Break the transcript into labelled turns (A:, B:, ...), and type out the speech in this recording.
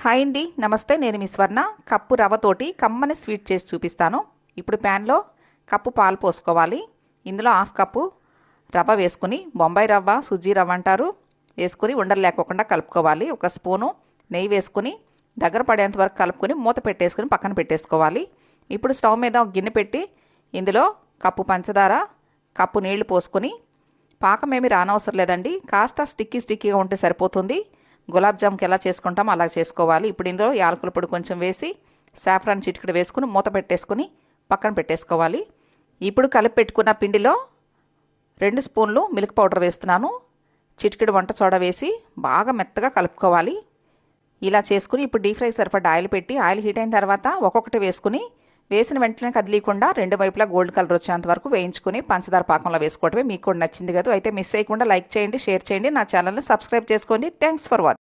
A: Hi అండి, నమస్తే. నేను మీ స్వర్ణ. కప్పు రవ్వతోటి కమ్మని స్వీట్ చేసి చూపిస్తాను. ఇప్పుడు ప్యాన్లో కప్పు పాలు పోసుకోవాలి. ఇందులో హాఫ్ కప్పు రవ్వ వేసుకుని, బొంబాయి రవ్వ, సుజ్జీ రవ్వ అంటారు, వేసుకుని ఉండలు లేకోకుండా కలుపుకోవాలి. ఒక స్పూను నెయ్యి వేసుకుని దగ్గర పడేంత వరకు కలుపుకొని మూత పెట్టేసుకుని పక్కన పెట్టేసుకోవాలి. ఇప్పుడు స్టవ్ మీద ఒక గిన్నె పెట్టి ఇందులో కప్పు పంచదార, కప్పు నీళ్లు పోసుకొని, పాకం ఏమి రానవసరం లేదండి, కాస్త స్టిక్కీగా ఉంటే సరిపోతుంది. గులాబ్ జామ్కి ఎలా చేసుకుంటామో అలా చేసుకోవాలి. ఇప్పుడు ఇందులో యాలకుల పొడి కొంచెం వేసి, సాఫ్రాన్ చిటికెడు వేసుకుని మూత పెట్టేసుకుని పక్కన పెట్టేసుకోవాలి. ఇప్పుడు కలిపి పెట్టుకున్న పిండిలో 2 స్పూన్లు మిల్క్ పౌడర్ వేస్తున్నాను. చిటికెడు వంట సోడా వేసి బాగా మెత్తగా కలుపుకోవాలి. ఇలా చేసుకుని ఇప్పుడు డీప్ ఫ్రై సరిపడా ఆయిల్ పెట్టి, ఆయిల్ హీట్ అయిన తర్వాత ఒక్కొక్కటి వేసుకుని, వేసిన వెంటనే కదిలీకుండా 2 వైపులా గోల్డ్ కలర్ వచ్చేంత వరకు వేయించుకుని పంచదార పాకంలో వేసుకోవటమే. మీకు కూడా నచ్చింది కదా? అయితే మిస్ చేయకుండా లైక్ చేయండి, షేర్ చేయండి, నా ఛానల్ని సబ్స్క్రైబ్ చేసుకోండి. Thanks for watching.